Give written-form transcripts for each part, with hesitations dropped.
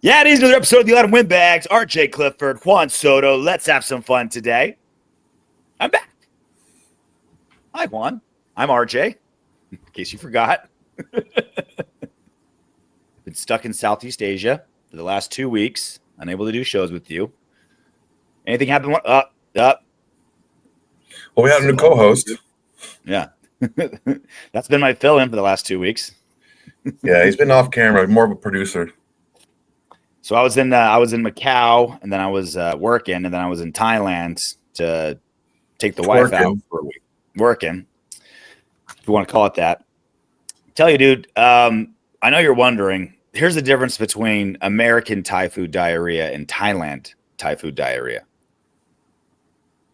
Yeah, it is another episode of the Windbags. RJ Clifford, Juan Soto. Let's have some fun today. I'm back. Hi, Juan. I'm RJ, in case you forgot. Been stuck in Southeast Asia for the last 2 weeks, unable to do shows with you. Anything happen? Up. Well, we had a new co-host. Yeah. That's been my fill-in for the last 2 weeks. Yeah, he's been off camera, more of a producer. So I was in Macau, and then I was working, and then I was in Thailand to take the wife out for a week. Working, if you want to call it that. Tell you, dude, I know you're wondering. Here's the difference between American Thai food diarrhea and Thailand Thai food diarrhea.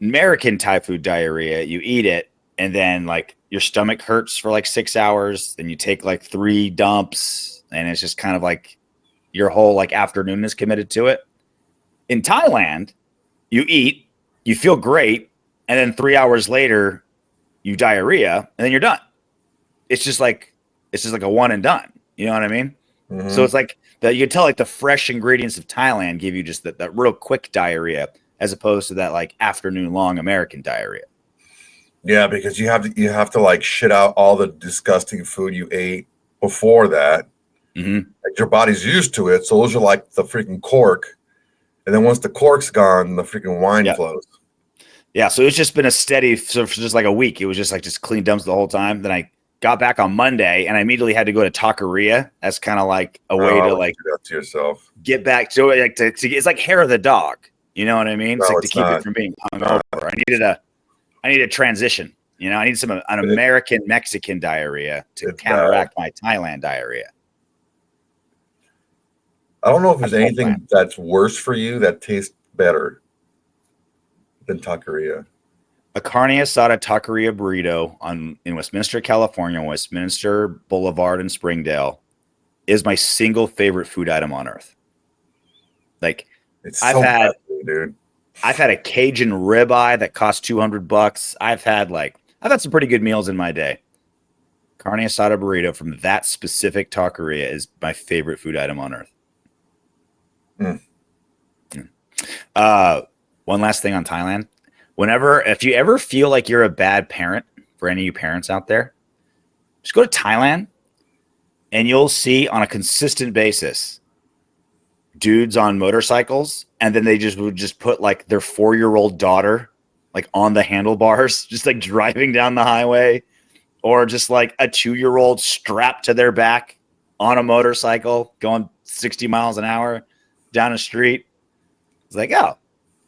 American Thai food diarrhea, you eat it, and then like your stomach hurts for like 6 hours, then you take like 3 dumps, and it's just kind of like your whole like afternoon is committed to it. In Thailand, you eat, you feel great, and then 3 hours later, you diarrhea, and then you're done. It's just like a one and done. You know what I mean? Mm-hmm. So it's like that you can tell like the fresh ingredients of Thailand give you just that real quick diarrhea as opposed to that like afternoon long American diarrhea. Yeah, because you have to like shit out all the disgusting food you ate before that. Mm-hmm. Like your body's used to it, so those are like the freaking cork, and then once the cork's gone, the freaking wine flows. Yeah, so it's just been a steady, so for just like a week, it was just clean dumps the whole time. Then I got back on Monday, and I immediately had to go to taqueria as kind of like a way to like do that to yourself, get back to it, like to it's like hair of the dog. You know what I mean? It's like to keep it from being hungover. I need a transition. You know, I need an American Mexican diarrhea to counteract my Thailand diarrhea. I don't know if there's anything that's worse for you that tastes better than taqueria. A carne asada taqueria burrito in Westminster, California, Westminster Boulevard in Springdale is my single favorite food item on earth. Like I've had a Cajun ribeye that cost $200. I've had some pretty good meals in my day. Carne asada burrito from that specific taqueria is my favorite food item on earth. One last thing on Thailand. If you ever feel like you're a bad parent, for any of you parents out there, just go to Thailand and you'll see on a consistent basis dudes on motorcycles, and then they would just put like their 4-year-old daughter like on the handlebars, just like driving down the highway, or just like a 2-year-old strapped to their back on a motorcycle going 60 miles an hour down a street. It's like, oh,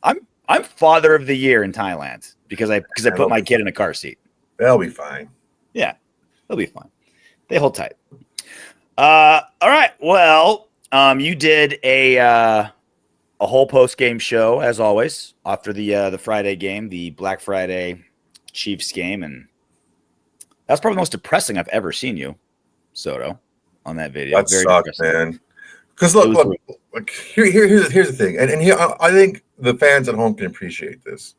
I'm father of the year in Thailand because I put my kid in a car seat. They'll be fine. Yeah, they'll be fine. They hold tight. All right. Well, you did a whole post game show as always after the Friday game, the Black Friday Chiefs game, and that's probably the most depressing I've ever seen you, Soto, on that video. That sucks, man. Because look, here's the thing, and here I think the fans at home can appreciate this.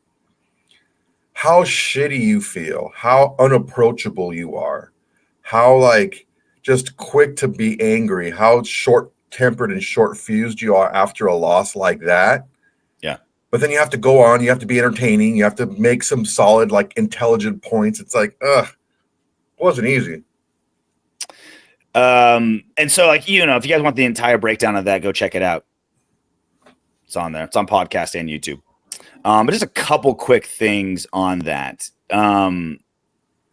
How shitty you feel, how unapproachable you are, how like just quick to be angry, how short-tempered and short-fused you are after a loss like that. Yeah. But then you have to go on, you have to be entertaining, you have to make some solid, like intelligent points. It's like, it wasn't easy. And so like, you know, if you guys want the entire breakdown of that, go check it out. It's on there. It's on podcast and YouTube. But just a couple quick things on that. Again,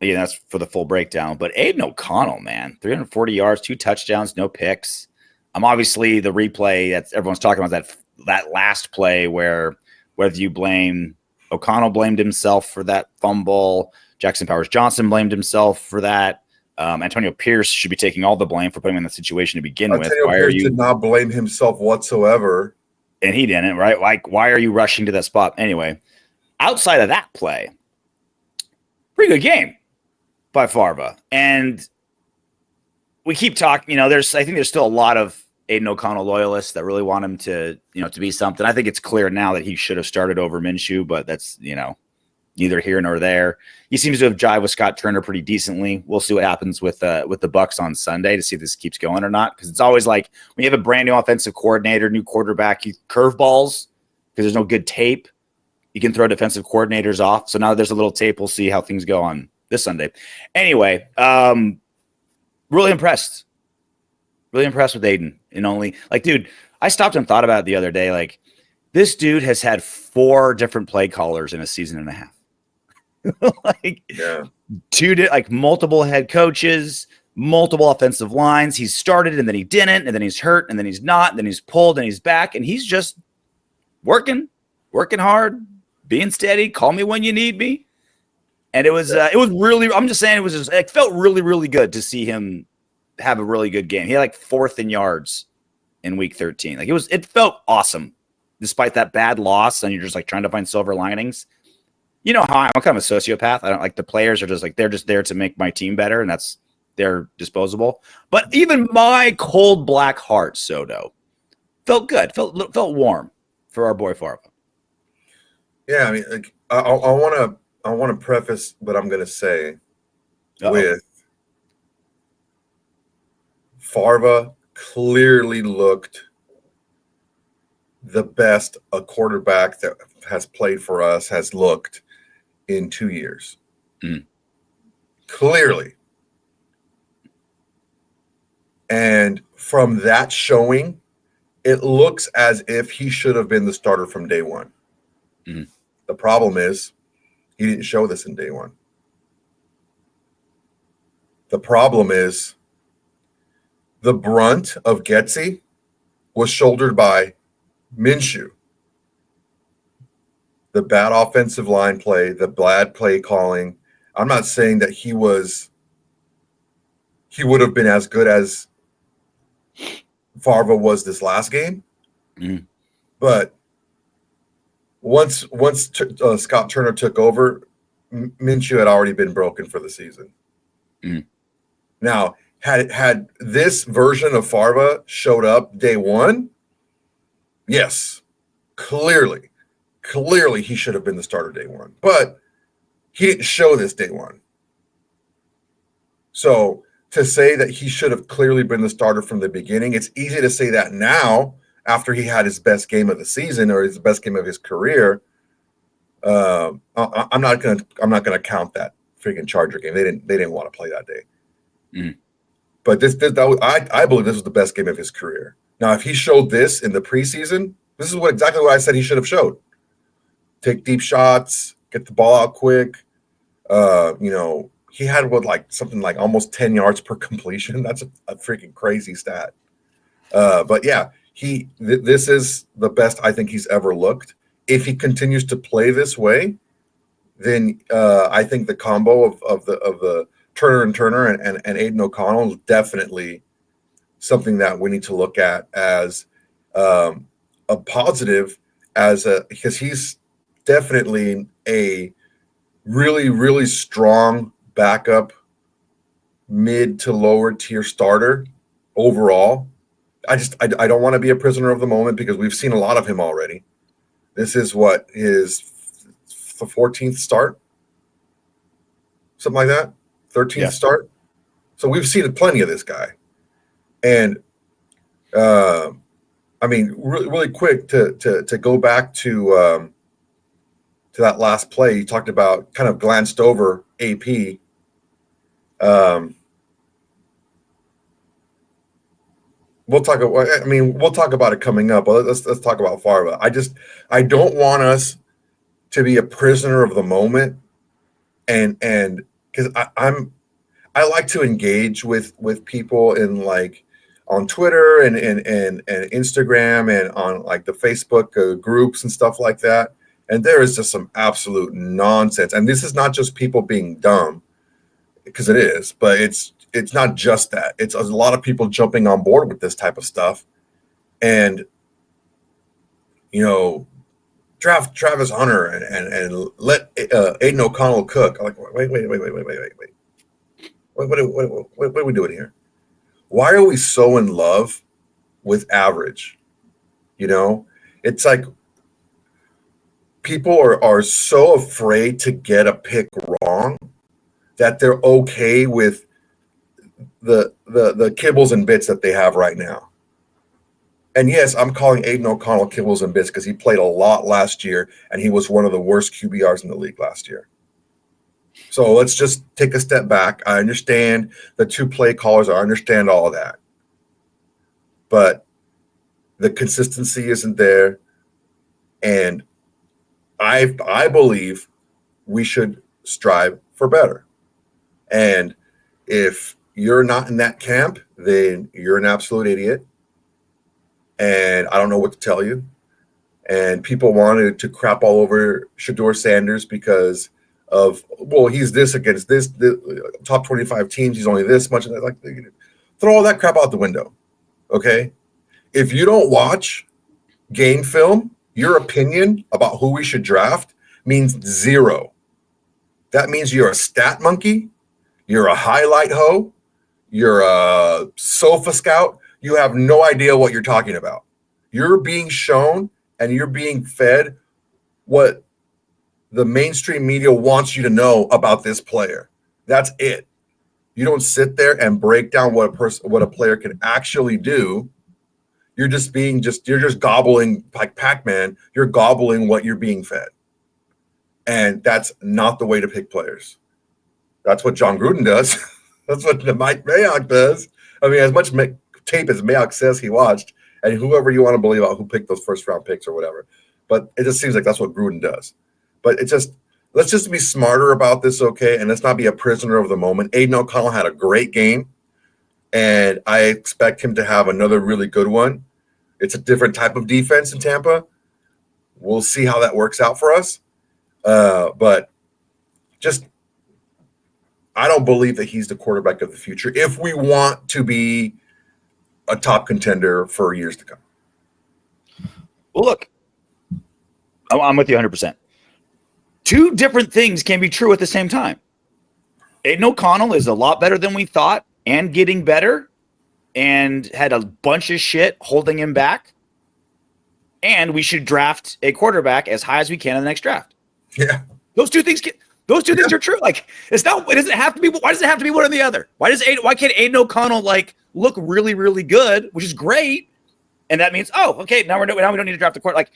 that's for the full breakdown. But Aidan O'Connell, man, 340 yards, 2 touchdowns, no picks. Obviously the replay that everyone's talking about, that last play where whether you blame O'Connell blamed himself for that fumble, Jackson Powers-Johnson blamed himself for that. Antonio Pierce should be taking all the blame for putting him in the situation to begin with. Antonio Pierce did not blame himself whatsoever. And he didn't, right? Like, why are you rushing to that spot? Anyway, outside of that play, pretty good game by Farva. And we keep talking, you know, I think there's still a lot of Aidan O'Connell loyalists that really want him to, you know, to be something. I think it's clear now that he should have started over Minshew, but that's neither here nor there. He seems to have jived with Scott Turner pretty decently. We'll see what happens with the Bucs on Sunday to see if this keeps going or not. Because it's always like when you have a brand new offensive coordinator, new quarterback, you curveballs because there's no good tape. You can throw defensive coordinators off. So now there's a little tape. We'll see how things go on this Sunday. Anyway, really impressed. Really impressed with Aidan. And only like, dude, I stopped and thought about it the other day. Like, this dude has had 4 different play callers in a season and a half. Like, yeah. Like multiple head coaches, multiple offensive lines. He's started and then he didn't, and then he's hurt, and then he's not, and then he's pulled and he's back, and he's just working hard, being steady. Call me when you need me. And it was really, I'm just saying, it felt really, really good to see him have a really good game. He had like 4th in yards in week 13. Like it felt awesome despite that bad loss. And you're just like trying to find silver linings. You know how I'm kind of a sociopath. I don't like the players are just like, they're just there to make my team better. And they're disposable. But even my cold black heart, Soto, felt good. Felt warm for our boy Farva. Yeah. I mean, like, I want to preface what I'm going to say with Farva clearly looked the best a quarterback that has played for us has looked in 2 years. Clearly. And from that showing, it looks as if he should have been the starter from day one. The problem is he didn't show this in day one. The problem is the brunt of Getsy was shouldered by Minshew. The bad offensive line play, the bad play calling. I'm not saying that he would have been as good as Farva was this last game. But once Scott Turner took over, Minshew had already been broken for the season. Now, had this version of Farva showed up day one, yes, clearly he should have been the starter day one. But he didn't show this day one. So to say that he should have clearly been the starter from the beginning, it's easy to say that now after he had his best game of the season or his best game of his career. I'm not gonna count that freaking Charger game. They didn't want to play that day. But I believe this was the best game of his career. Now, if he showed this in the preseason, this is exactly what I said he should have showed. Take deep shots, get the ball out quick. He had something like almost 10 yards per completion. That's a freaking crazy stat. But yeah, this is the best I think he's ever looked. If he continues to play this way, then I think the combo of the Turner and Aidan O'Connell is definitely something that we need to look at as a positive, because he's definitely a really, really strong backup, mid to lower tier starter overall. I don't want to be a prisoner of the moment because we've seen a lot of him already. This is his 14th start, something like that, 13th start. So we've seen plenty of this guy. And really, really quick to go back to that last play, you talked about, kind of glanced over AP. We'll talk about it coming up. But let's talk about Farva. I don't want us to be a prisoner of the moment, and because I like to engage with people in on Twitter and Instagram and on the Facebook groups and stuff like that. And there is just some absolute nonsense. And this is not just people being dumb, because it is, but it's not just that. It's a lot of people jumping on board with this type of stuff. And, draft Travis Hunter and let Aidan O'Connell cook. I'm like, wait. What are we doing here? Why are we so in love with average? It's like people are so afraid to get a pick wrong that they're okay with the kibbles and bits that they have right now. And yes, I'm calling Aidan O'Connell kibbles and bits because he played a lot last year and he was one of the worst QBRs in the league last year. So let's just take a step back. I understand the 2 play callers. I understand all of that. But the consistency isn't there. And I believe we should strive for better. And if you're not in that camp, then you're an absolute idiot. And I don't know what to tell you. And people wanted to crap all over Shedeur Sanders because of, well, he's this against this, the top 25 teams. He's only this much. And like, throw all that crap out the window. Okay. If you don't watch game film, your opinion about who we should draft means zero. That means you're a stat monkey. You're a highlight hoe. You're a sofa scout. You have no idea what you're talking about. You're being shown and you're being fed what the mainstream media wants you to know about this player. That's it. You don't sit there and break down what a player can actually do. You're just gobbling like Pac-Man. You're gobbling what you're being fed. And that's not the way to pick players. That's what John Gruden does. That's what Mike Mayock does. I mean, as much tape as Mayock says he watched, and whoever you want to believe about who picked those first-round picks or whatever. But it just seems like that's what Gruden does. But let's just be smarter about this, okay? And let's not be a prisoner of the moment. Aidan O'Connell had a great game, and I expect him to have another really good one. It's a different type of defense in Tampa. We'll see how that works out for us. But just I don't believe that he's the quarterback of the future if we want to be a top contender for years to come. Well, look, I'm with you 100%. 2 different things can be true at the same time. Aidan O'Connell is a lot better than we thought and getting better and had a bunch of shit holding him back. And we should draft a quarterback as high as we can in the next draft. Yeah. Those two things things are true. Like, it doesn't have to be. Why does it have to be one or the other? Why can't Aidan O'Connell look really, really good, which is great, and that means okay, now we don't need to draft the quarterback.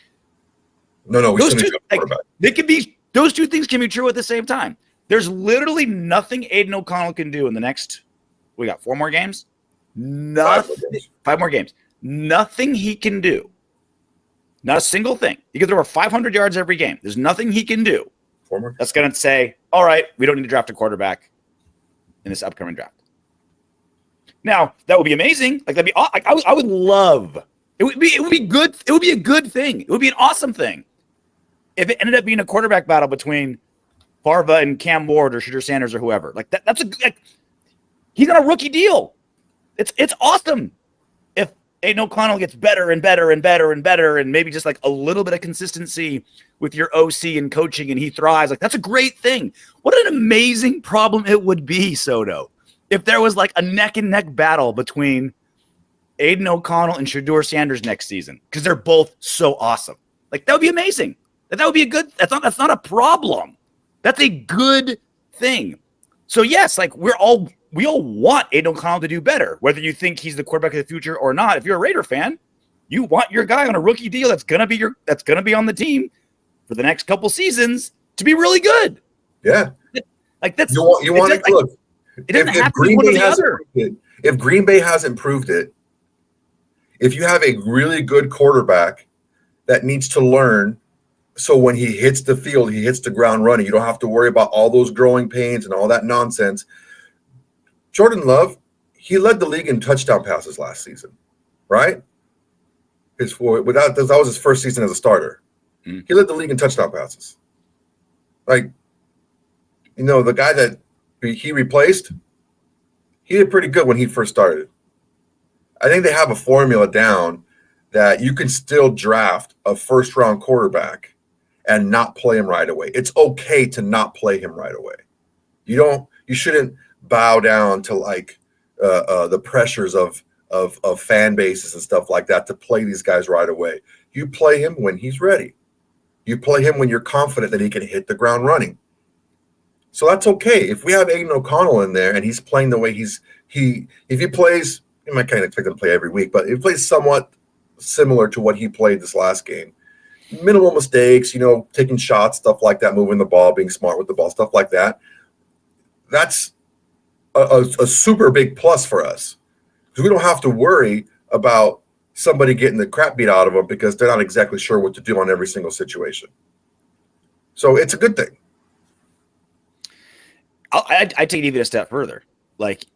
No, we still need to draft the quarterback. Those 2 things can be true at the same time. There's literally nothing Aidan O'Connell can do in the next. We got 4 more games. Nothing. 5 more games. Nothing he can do. Not a single thing. He can throw over 500 yards every game. There's nothing he can do that's going to say, all right, we don't need to draft a quarterback in this upcoming draft. Now, that would be amazing. Like, that'd be I would love. It would be good. It would be a good thing. It would be an awesome thing if it ended up being a quarterback battle between Farva and Cam Ward or Shedeur Sanders or whoever. Like that. He's on a rookie deal. It's awesome. If Aidan O'Connell gets better and better and better and better, and maybe just like a little bit of consistency with your OC and coaching, and he thrives, like that's a great thing. What an amazing problem it would be, Soto, if there was like a neck and neck battle between Aidan O'Connell and Shedeur Sanders next season, because they're both so awesome. Like that would be amazing. That would be a good. That's not a problem. That's a good thing. So yes, like we all want Aidan O'Connell to do better, whether you think he's the quarterback of the future or not. If you're a Raider fan, you want your guy on a rookie deal that's gonna be on the team for the next couple seasons to be really good. Yeah, like that's you want to look. It doesn't have to be one or the other. If Green Bay hasn't proved it, if you have a really good quarterback that needs to learn, so when he hits the field, he hits the ground running. You don't have to worry about all those growing pains and all that nonsense. Jordan Love, he led the league in touchdown passes last season, right? That was his first season as a starter. Mm. He led the league in touchdown passes. Like, the guy that he replaced, he did pretty good when he first started. I think they have a formula down that you can still draft a first-round quarterback and not play him right away. It's okay to not play him right away. You shouldn't bow down to the pressures of fan bases and stuff like that to play these guys right away. You play him when he's ready. You play him when you're confident that he can hit the ground running. So that's okay. If we have Aidan O'Connell in there and he's playing the way if he plays, you might kind of expect him to play every week, but if he plays somewhat similar to what he played this last game, minimal mistakes, taking shots, stuff like that, moving the ball, being smart with the ball, stuff like that. That's a super big plus for us because we don't have to worry about somebody getting the crap beat out of them because they're not exactly sure what to do on every single situation. So it's a good thing. I take it even a step further. Maybe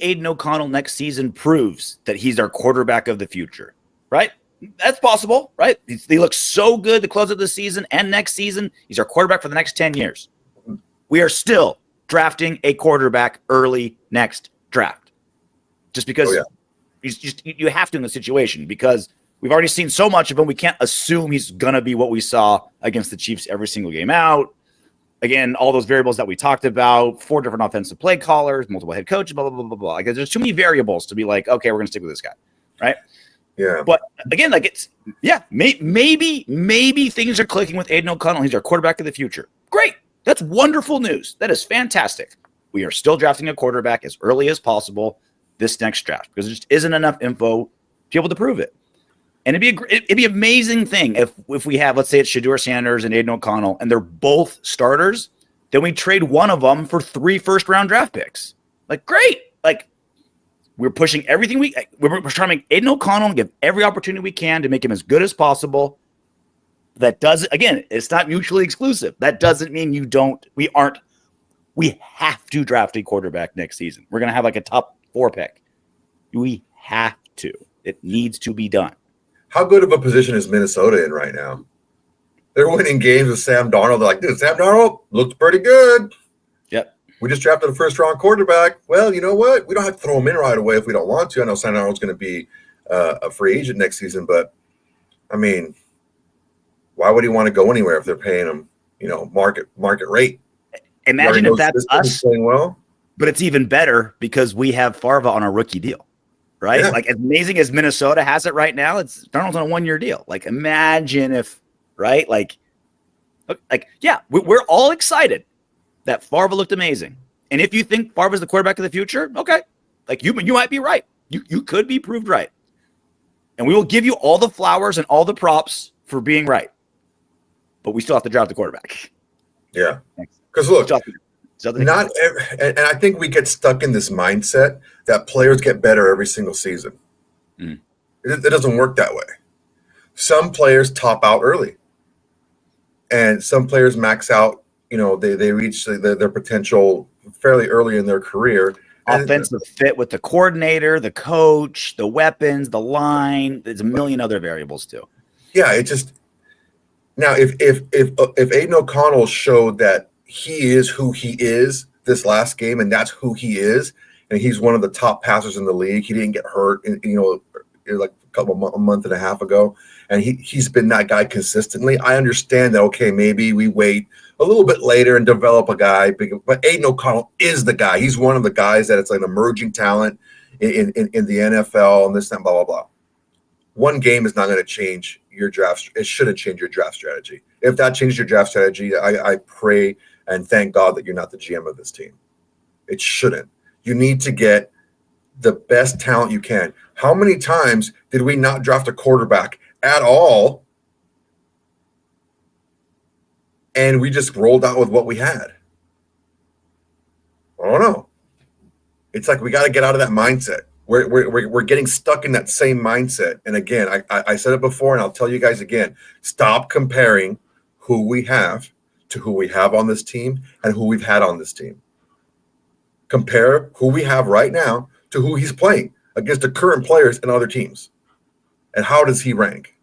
Aidan O'Connell next season proves that he's our quarterback of the future, right? That's possible, right? He looks so good to close out the season and next season. He's our quarterback for the next 10 years. We are still drafting a quarterback early next draft, just because you have to in the situation because we've already seen so much of him. We can't assume he's going to be what we saw against the Chiefs every single game out. Again, all those variables that we talked about, 4 different offensive play callers, multiple head coaches, blah, blah, blah, blah, blah. Like, there's too many variables to be like, okay, we're going to stick with this guy, right? Yeah. But again, maybe things are clicking with Aidan O'Connell. He's our quarterback of the future. Great. That's wonderful news. That is fantastic. We are still drafting a quarterback as early as possible this next draft because there just isn't enough info to be able to prove it. And it'd be an amazing thing if we have, let's say it's Shedeur Sanders and Aidan O'Connell, and they're both starters, then we trade one of them for 3 first-round draft picks. Like, great. Like, we're pushing everything we're trying to make Aidan O'Connell and give every opportunity we can to make him as good as possible. That doesn't, again, it's not mutually exclusive. That doesn't mean we have to draft a quarterback next season. We're going to have like a top 4 pick. We have to. It needs to be done. How good of a position is Minnesota in right now? They're winning games with Sam Darnold. They're like, dude, Sam Darnold looks pretty good. Yep. We just drafted a first-round quarterback. Well, you know what? We don't have to throw him in right away if we don't want to. I know Sam Darnold's going to be a free agent next season, but, I mean, why would he want to go anywhere if they're paying him, market rate? Imagine if that's us. Playing well. But it's even better because we have Farva on a rookie deal. Right? Yeah. Like, as amazing as Minnesota has it right now, it's Darnold's on a 1-year deal. Like, imagine if, right? We're all excited that Farva looked amazing. And if you think Farva's the quarterback of the future, okay. Like, you might be right. You could be proved right. And we will give you all the flowers and all the props for being right. But we still have to draft the quarterback. Yeah. Because look, and I think we get stuck in this mindset that players get better every single season. Mm. It doesn't work that way. Some players top out early, and some players max out. They reach their potential fairly early in their career. Offensive fit with the coordinator, the coach, the weapons, the line. There's a million other variables too. Yeah, it just now if Aidan O'Connell showed that he is who he is this last game, and that's who he is, and he's one of the top passers in the league. He didn't get hurt, like a month and a half ago, and he's been that guy consistently. I understand that. Okay, maybe we wait a little bit later and develop a guy, but Aidan O'Connell is the guy. He's one of the guys that it's like an emerging talent in the NFL and this and blah blah blah. One game is not going to change your draft. It shouldn't change your draft strategy. If that changes your draft strategy, I pray and thank God that you're not the GM of this team. It shouldn't. You need to get the best talent you can. How many times did we not draft a quarterback at all, and we just rolled out with what we had? I don't know. It's like we got to get out of that mindset. We're getting stuck in that same mindset. And again, I said it before, and I'll tell you guys again, stop comparing who we have to who we have on this team and who we've had on this team. Compare who we have right now to who he's playing against the current players and other teams. And how does he rank?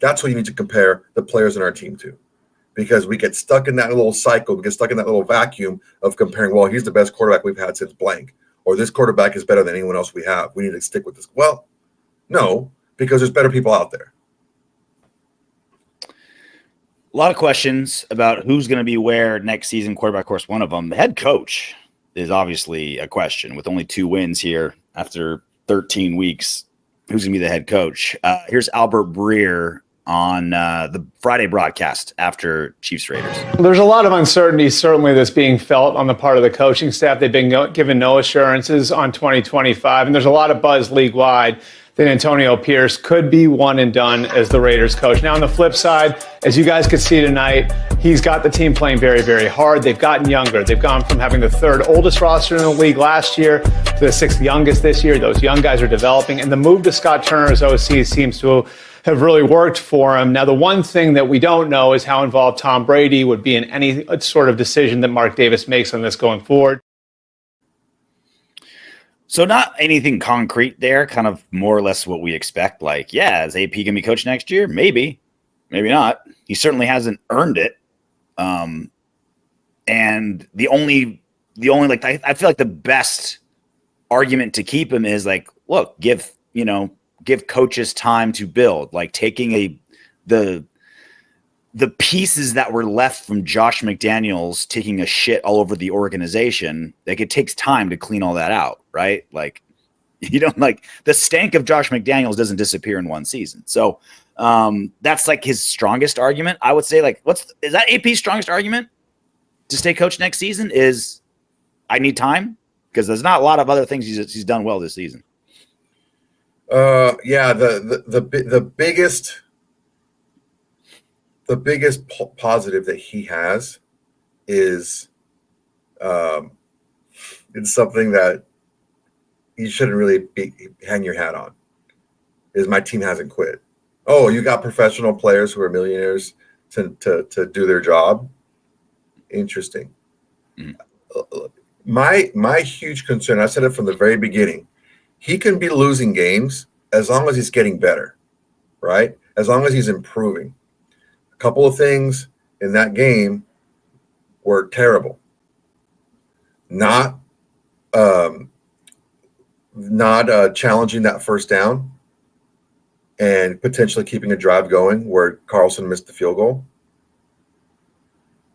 That's what you need to compare the players in our team to. Because we get stuck in that little cycle, we get stuck in that little vacuum of comparing, well, he's the best quarterback we've had since blank, or this quarterback is better than anyone else we have. We need to stick with this. Well, no, because there's better people out there. A lot of questions about who's going to be where next season. Quarterback, of course, one of them. The head coach is obviously a question with only 2 wins here after 13 weeks. Who's going to be the head coach? Here's Albert Breer on the Friday broadcast after Chiefs Raiders? There's a lot of uncertainty, certainly, that's being felt on the part of the coaching staff. They've been given no assurances on 2025, and there's a lot of buzz league-wide that Antonio Pierce could be one and done as the Raiders coach. Now, on the flip side, as you guys could see tonight, he's got the team playing very, very hard. They've gotten younger. They've gone from having the third oldest roster in the league last year to the sixth youngest this year. Those young guys are developing, and the move to Scott Turner as OC seems to have really worked for him. Now, the one thing that we don't know is how involved Tom Brady would be in any sort of decision that Mark Davis makes on this going forward. So not anything concrete there, kind of more or less what we expect. Like, yeah, is AP going to be coach next year? Maybe, maybe not. He certainly hasn't earned it. And the only like, I feel like the best argument to keep him is like, look, give coaches time to build, like taking the pieces that were left from Josh McDaniels taking a shit all over the organization. Like, it takes time to clean all that out, right? Like, like the stank of Josh McDaniels doesn't disappear in one season. So that's like his strongest argument. I would say, like, is that AP's strongest argument to stay coach next season? Is I need time, because there's not a lot of other things he's done well this season. Yeah, the biggest positive that he has is it's something that you shouldn't really hang your hat on, is my team hasn't quit. Oh, you got professional players who are millionaires to do their job. Interesting. My huge concern, I said it from the very beginning, he can be losing games as long as he's getting better, right? As long as he's improving. A couple of things in that game were terrible. Not challenging that first down and potentially keeping a drive going where Carlson missed the field goal.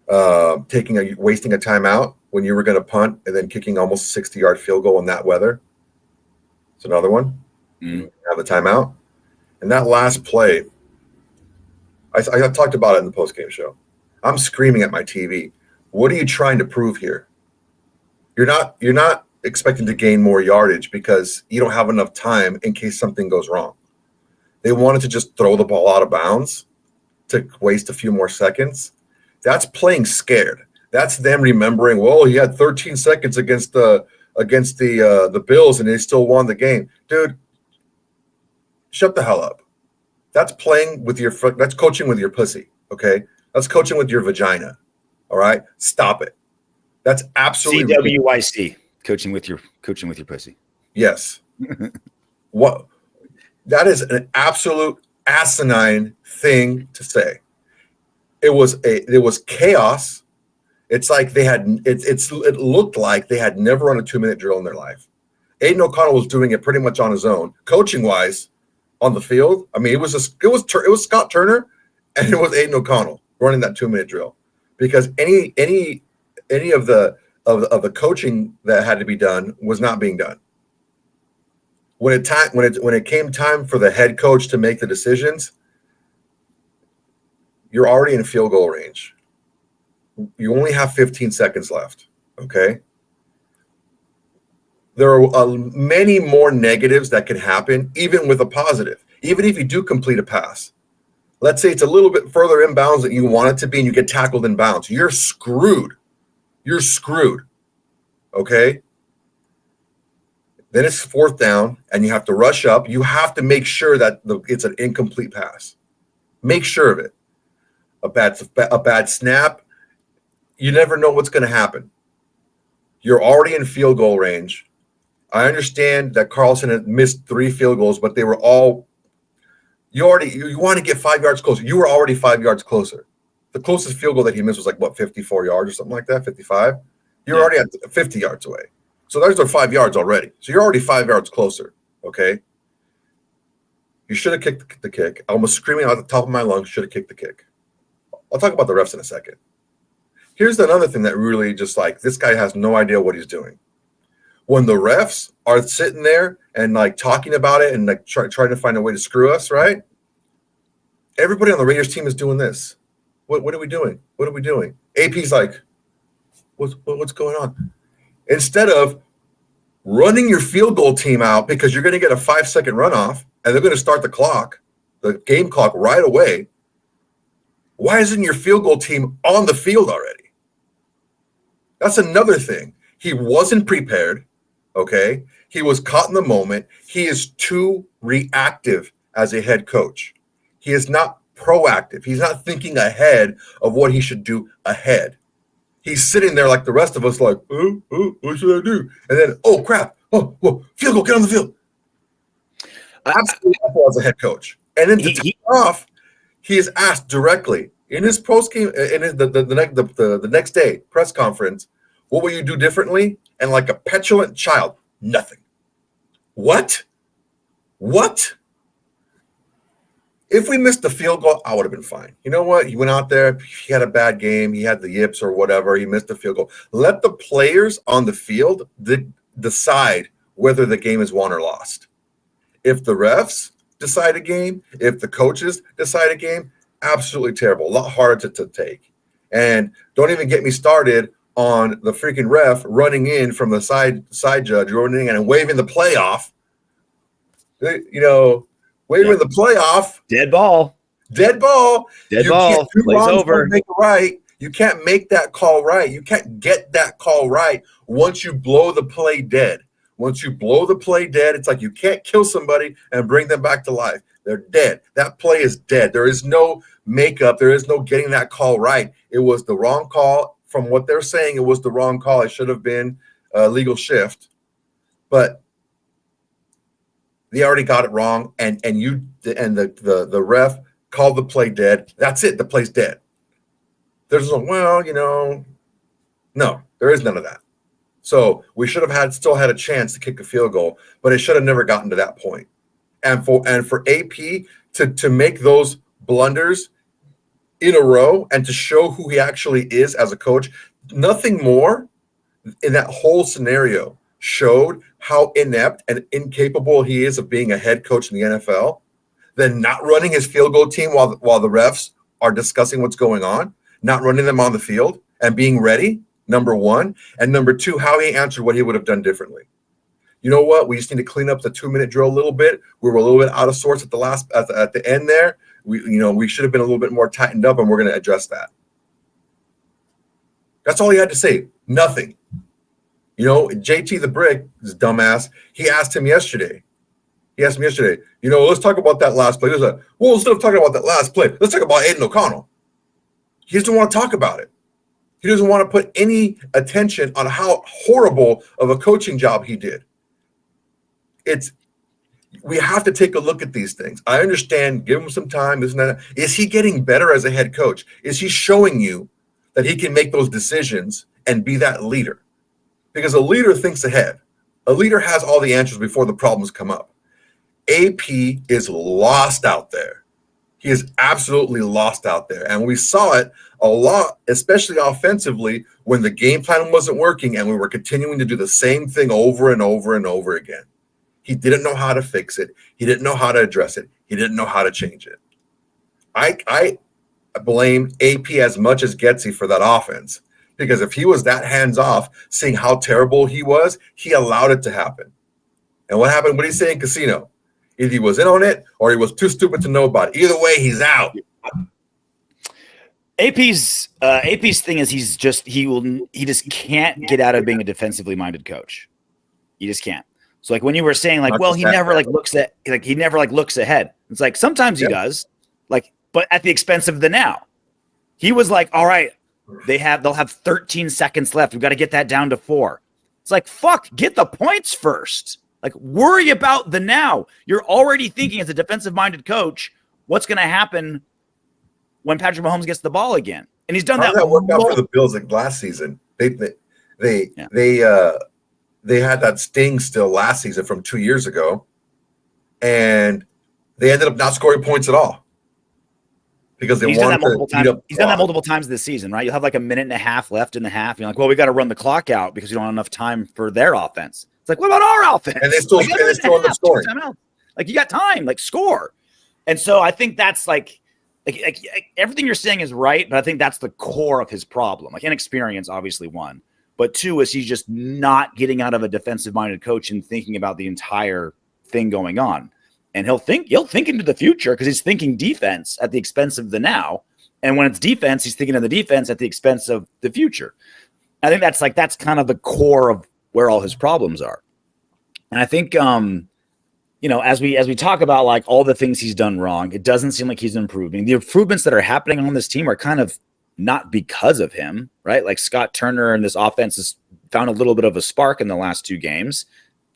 Wasting a timeout when you were going to punt and then kicking almost a 60-yard field goal in that weather. It's another one. You have the timeout. And that last play, I talked about it in the postgame show. I'm screaming at my TV. What are you trying to prove here? You're not expecting to gain more yardage because you don't have enough time in case something goes wrong. They wanted to just throw the ball out of bounds to waste a few more seconds. That's playing scared. That's them remembering, well, he had 13 seconds against the Bills and they still won the game. Dude, shut the hell up. That's playing with that's coaching with your pussy, okay? That's coaching with your vagina, all right? Stop it. That's absolutely CWYC, coaching with your pussy. Yes. What? That is an absolute asinine thing to say. It was chaos. It's like it looked like they had never run a 2-minute drill in their life. Aidan O'Connell was doing it pretty much on his own, coaching wise, on the field. I mean, it was Scott Turner and it was Aidan O'Connell running that 2-minute drill, because any of the coaching that had to be done was not being done. When it came time for the head coach to make the decisions, you're already in field goal range. You only have 15 seconds left, okay? There are many more negatives that can happen, even with a positive. Even if you do complete a pass. Let's say it's a little bit further inbounds than you want it to be and you get tackled in bounds. You're screwed. You're screwed, okay? Then it's fourth down, and you have to rush up. You have to make sure that it's an incomplete pass. Make sure of it. A bad snap, you never know what's going to happen. You're already in field goal range. I understand that Carlson had missed 3 field goals, but they were all you want to get 5 yards closer. You were already 5 yards closer. The closest field goal that he missed was like 54 yards or something like that, 55. You're already at 50 yards away. So there's their 5 yards already. So you're already 5 yards closer. Okay. You should have kicked the kick. I was screaming out the top of my lungs, should have kicked the kick. I'll talk about the refs in a second. Here's another thing that really just like, this guy has no idea what he's doing. When the refs are sitting there and like talking about it and like trying to find a way to screw us, right? Everybody on the Raiders team is doing this. What are we doing? What are we doing? AP's like, what's going on? Instead of running your field goal team out because you're going to get a 5-second runoff and they're going to start the game clock right away. Why isn't your field goal team on the field already? That's another thing. He wasn't prepared, okay? He was caught in the moment. He is too reactive as a head coach. He is not proactive. He's not thinking ahead of what he should do ahead. He's sitting there like the rest of us, like, what should I do? And then, oh, crap. Oh, whoa, field goal, get on the field. Absolutely awful as a head coach. And then to top it off, he is asked directly in his post-game, in the next day press conference, what will you do differently? And like a petulant child, nothing. What? If we missed the field goal, I would have been fine. You know what? He went out there. He had a bad game. He had the yips or whatever. He missed the field goal. Let the players on the field decide whether the game is won or lost. If the refs decide a game, if the coaches decide a game, absolutely terrible. A lot harder to take. And don't even get me started on the freaking ref running in from the side judge, running in and waving the play off. Waving the playoff. Dead ball. Dead ball. Plays over. Make it right. You can't make that call right. You can't get that call right once you blow the play dead. Once you blow the play dead, it's like you can't kill somebody and bring them back to life. They're dead. That play is dead. There is no makeup. There is no getting that call right. It was the wrong call. From what they're saying, it was the wrong call. It should have been a legal shift. But they already got it wrong, and the ref called the play dead. That's it. The play's dead. There's no, no, there is none of that. So we should have still had a chance to kick a field goal, but it should have never gotten to that point. And for AP to make those blunders in a row and to show who he actually is as a coach, nothing more in that whole scenario showed how inept and incapable he is of being a head coach in the NFL than not running his field goal team while the refs are discussing what's going on, not running them on the field and being ready, number one. And number two, how he answered what he would have done differently. You know what? We just need to clean up the 2-minute drill a little bit. We were a little bit out of sorts at the end there. We should have been a little bit more tightened up, and we're going to address that. That's all he had to say. Nothing. JT the Brick, his dumbass, he asked him yesterday. Let's talk about that last play. Instead of talking about that last play, let's talk about Aidan O'Connell. He doesn't want to talk about it. He doesn't want to put any attention on how horrible of a coaching job he did. We have to take a look at these things. I understand, give him some time, this and that. Is he getting better as a head coach? Is he showing you that he can make those decisions and be that leader? Because a leader thinks ahead. A leader has all the answers before the problems come up. AP is lost out there. He is absolutely lost out there. And we saw it a lot, especially offensively, when the game plan wasn't working and we were continuing to do the same thing over and over and over again. He didn't know how to fix it. He didn't know how to address it. He didn't know how to change it. I blame AP as much as Getsy for that offense. Because if he was that hands-off, seeing how terrible he was, he allowed it to happen. And what happened? What did he say in Casino? Either he was in on it or he was too stupid to know about it. Either way, he's out. AP's thing is he just can't get out of being a defensively minded coach. He just can't. So like when you were saying he never looks ahead. It's like sometimes he does, but at the expense of the now. He was like, all right, they'll have 13 seconds left. We've got to get that down to 4. It's like, fuck, get the points first. Like, worry about the now. You're already thinking as a defensive-minded coach, what's going to happen when Patrick Mahomes gets the ball again? And he's done that. That worked out for the Bills last season. They had that sting still last season from 2 years ago, and they ended up not scoring points at all. Because he's done that multiple times. He's done that multiple times this season, right? You'll have like a minute and a half left in the half. You're like, well, we got to run the clock out because we don't have enough time for their offense. It's like, what about our offense? And they still end up scoring. Like, you got time, like score. And so I think that's like like everything you're saying is right, but I think that's the core of his problem. Like inexperience, obviously one, but two is he's just not getting out of a defensive-minded coach and thinking about the entire thing going on. And he'll think into the future because he's thinking defense at the expense of the now. And when it's defense, he's thinking of the defense at the expense of the future. I think that's kind of the core of where all his problems are. And I think as we talk about like all the things he's done wrong, it doesn't seem like he's improving. The improvements that are happening on this team are kind of not because of him, right? Like Scott Turner and this offense has found a little bit of a spark in the last 2 games.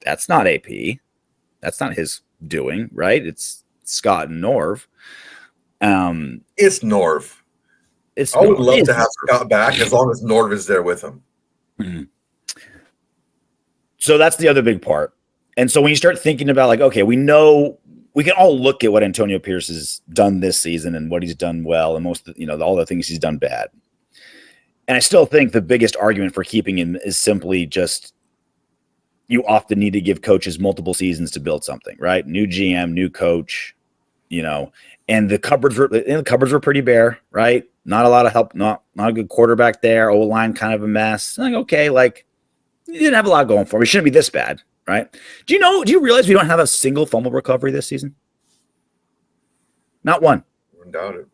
That's not AP. That's not his doing, right? It's Scott and Norv. It's Norv. I would love to have Scott back as long as Norv is there with him. Mm-hmm. So that's the other big part. And so when you start thinking about like, okay, we know we can all look at what Antonio Pierce has done this season and what he's done well and most, all the things he's done bad. And I still think the biggest argument for keeping him is simply just you often need to give coaches multiple seasons to build something, right? New GM, new coach, and the cupboards were pretty bare, right? Not a lot of help, not a good quarterback there. O-line kind of a mess. Like, okay, like you didn't have a lot going for him. It shouldn't be this bad, right? Do you realize we don't have a single fumble recovery this season? Not one. Wouldn't doubt it.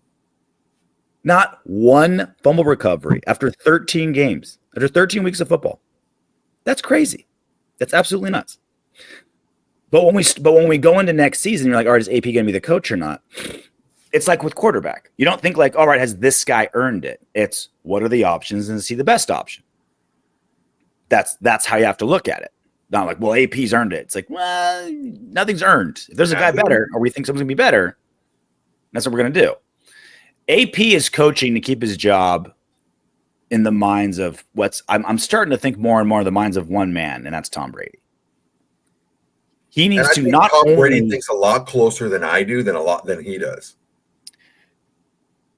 Not one fumble recovery after 13 games, after 13 weeks of football. That's crazy. That's absolutely nuts. But when we go into next season, you're like, all right, is AP going to be the coach or not? It's like with quarterback. You don't think like, all right, has this guy earned it? It's what are the options and see the best option. That's how you have to look at it. Not like, well, AP's earned it. It's like, well, nothing's earned. If there's a guy better or we think someone's going to be better, that's what we're going to do. AP is coaching to keep his job in the minds of I'm starting to think more and more of the minds of one man, and that's Tom Brady. He needs to not Tom Brady thinks a lot closer than I do than he does.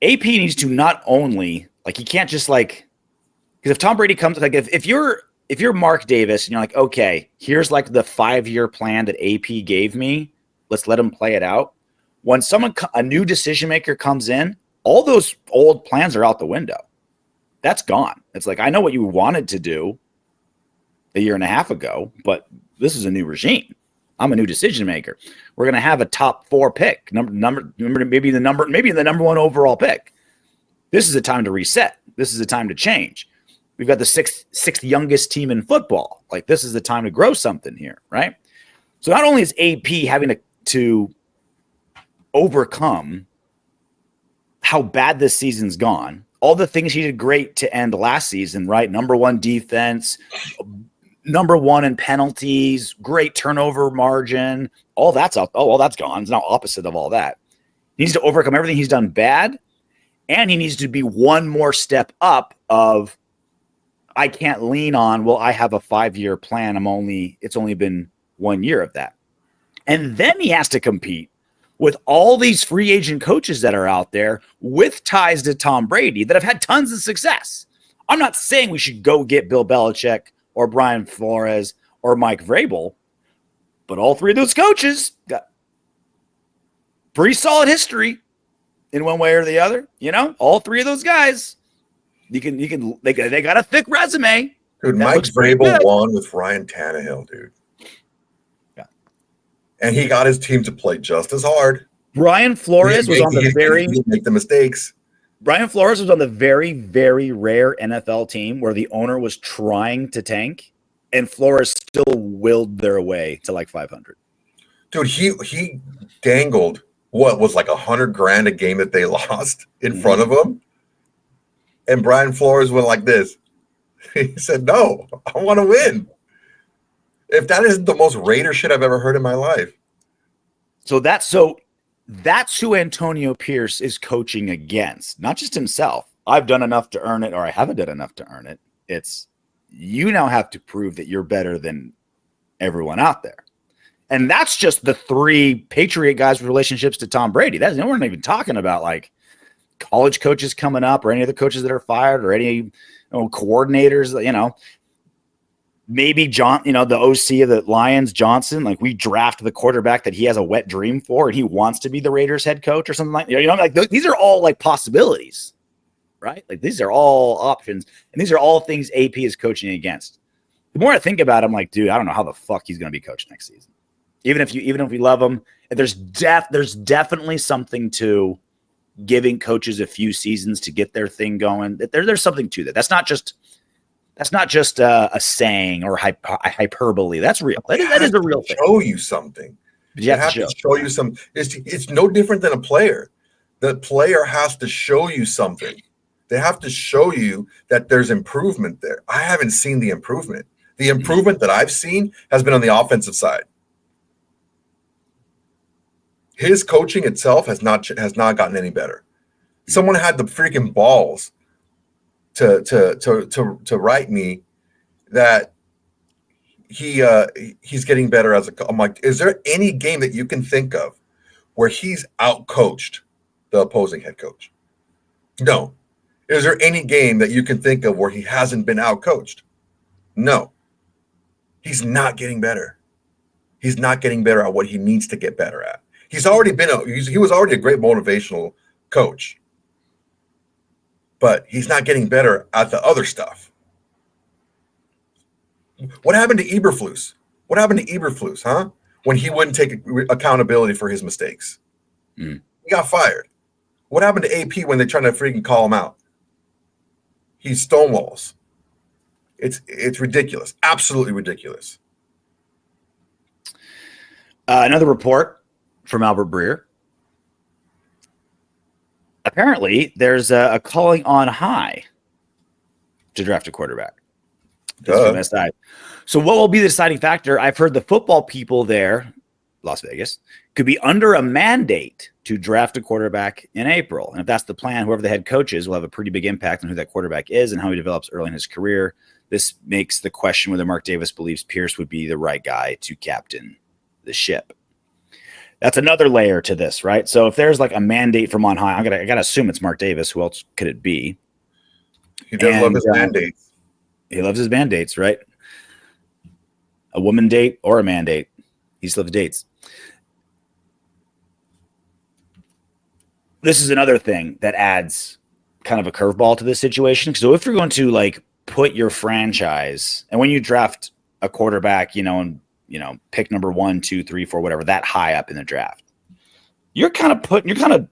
AP needs to not only like he can't just like because if Tom Brady comes like if you're Mark Davis and you're like, okay, here's like the 5-year plan that AP gave me, let's let him play it out. When a new decision maker comes in, all those old plans are out the window. That's gone. It's like, I know what you wanted to do a year and a half ago, but this is a new regime. I'm a new decision maker. We're going to have a top 4 pick, maybe the number 1 overall pick. This is a time to reset. This is a time to change. We've got the sixth youngest team in football. Like this is the time to grow something here, right? So not only is AP having to overcome how bad this season's gone, all the things he did great to end last season, right? Number 1 defense, number 1 in penalties, great turnover margin, all that's out. Oh, all that's gone. It's now opposite of all that. He needs to overcome everything he's done bad, and he needs to be one more step up of I can't lean on, well, I have a 5-year plan. It's only been 1 year of that. And then he has to compete with all these free agent coaches that are out there with ties to Tom Brady that have had tons of success. I'm not saying we should go get Bill Belichick or Brian Flores or Mike Vrabel, but all 3 of those coaches got pretty solid history in one way or the other. All 3 of those guys, they got a thick resume. Dude, Mike Vrabel won with Ryan Tannehill, dude. And he got his team to play just as hard. Brian Flores was on the very, very rare NFL team where the owner was trying to tank, and Flores still willed their way to like 500. Dude, he dangled what was like $100,000 a game that they lost in front of him, and Brian Flores went like this. He said, "No, I want to win." If that isn't the most Raider shit I've ever heard in my life. So that's who Antonio Pierce is coaching against, not just himself. I've done enough to earn it, or I haven't done enough to earn it. It's you now have to prove that you're better than everyone out there. And that's just the 3 Patriot guys' relationships to Tom Brady. We're not even talking about like college coaches coming up or any other coaches that are fired or any coordinators, maybe John, the OC of the Lions, Johnson, like we draft the quarterback that he has a wet dream for, and he wants to be the Raiders head coach or something like that. Like these are all like possibilities, right? Like these are all options, and these are all things AP is coaching against. The more I think about it, I'm like, dude, I don't know how the fuck he's going to be coached next season. Even if we love him, there's definitely something to giving coaches a few seasons to get their thing going. There's something to that. That's not just a saying or hyperbole. That's real. That is a real thing. Show you something. You have to show you some. It's no different than a player. The player has to show you something. They have to show you that there's improvement there. I haven't seen the improvement. The improvement that I've seen has been on the offensive side. His coaching itself has not gotten any better. Someone had the freaking balls to write me that he's getting better as a. I'm like, is there any game that you can think of where he's outcoached the opposing head coach? No. Is there any game that you can think of where he hasn't been outcoached? No. He's not getting better. He's not getting better at what he needs to get better at. He was already a great motivational coach, but he's not getting better at the other stuff. What happened to Eberflus? Huh? When he wouldn't take accountability for his mistakes. He got fired. What happened to AP when they're trying to freaking call him out? He stonewalls. It's ridiculous. Absolutely ridiculous. Another report from Albert Breer. Apparently, there's a calling on high to draft a quarterback. So what will be the deciding factor? I've heard the football people there, Las Vegas, could be under a mandate to draft a quarterback in April. And if that's the plan, whoever the head coach is will have a pretty big impact on who that quarterback is and how he develops early in his career. This makes the question whether Mark Davis believes Pierce would be the right guy to captain the ship. That's another layer to this, right? So if there's like a mandate from on high, I gotta assume it's Mark Davis. Who else could it be? He does love his mandates. He loves his mandates, right? A woman date or a mandate. He still loves dates. This is another thing that adds kind of a curveball to this situation. So if you're going to like put your franchise, and when you draft a quarterback, and pick number 1, 2, 3, 4, whatever, that high up in the draft, you're kind of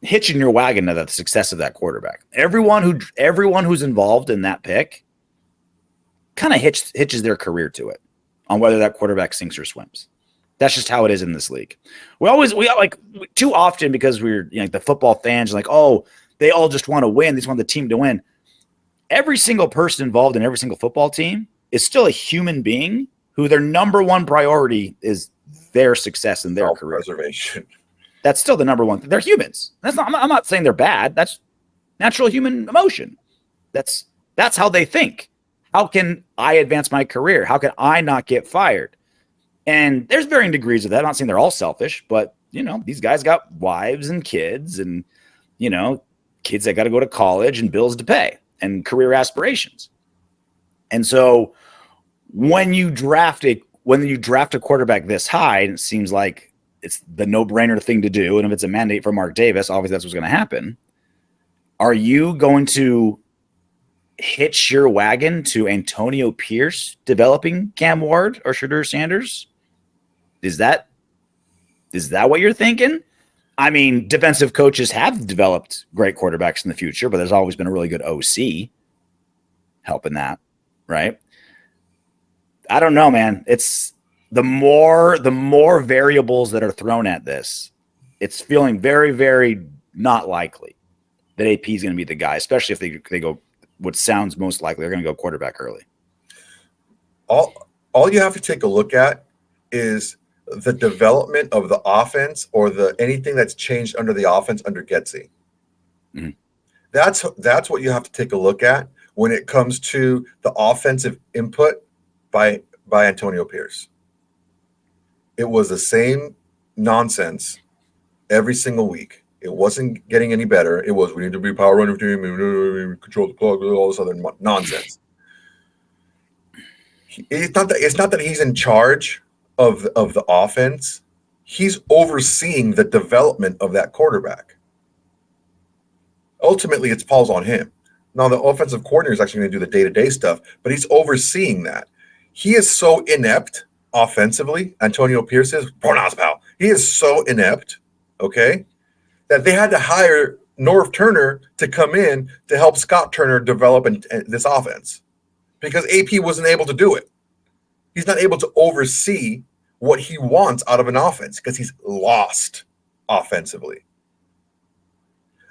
hitching your wagon to the success of that quarterback. Everyone who's involved in that pick kind of hitches their career to it on whether that quarterback sinks or swims. That's just how it is in this league. We like too often, because we're the football fans are like, oh, they all just want to win. They just want the team to win. Every single person involved in every single football team is still a human being who their number one priority is their success in their career. Preservation. That's still the number one. They're humans. I'm not saying they're bad. That's natural human emotion. That's how they think. How can I advance my career? How can I not get fired? And there's varying degrees of that. I'm not saying they're all selfish, but these guys got wives and kids and kids that got to go to college and bills to pay and career aspirations. And so when you draft a quarterback this high, and it seems like it's the no-brainer thing to do, and if it's a mandate for Mark Davis, obviously that's what's going to happen. Are you going to hitch your wagon to Antonio Pierce developing Cam Ward or Shadur Sanders? Is that what you're thinking? I mean, defensive coaches have developed great quarterbacks in the future, but there's always been a really good OC helping that, right? I don't know, man. It's the more variables that are thrown at this, it's feeling very, very not likely that AP is going to be the guy, especially if they go what sounds most likely. They're going to go quarterback early. All you have to take a look at is the development of the offense or anything that's changed under the offense under Getsy. Mm-hmm. That's what you have to take a look at when it comes to the offensive input by Antonio Pierce. It was the same nonsense every single week. It wasn't getting any better. It was, we need to be a power running team, we control the clock, all this other nonsense. It's not that he's in charge of the offense. He's overseeing the development of that quarterback. Ultimately, it falls on him. Now, the offensive coordinator is actually going to do the day-to-day stuff, but he's overseeing that. He is so inept offensively. Antonio Pierce is pronouns, pal. He is so inept, okay, that they had to hire Norv Turner to come in to help Scott Turner develop this offense because AP wasn't able to do it. He's not able to oversee what he wants out of an offense because he's lost offensively.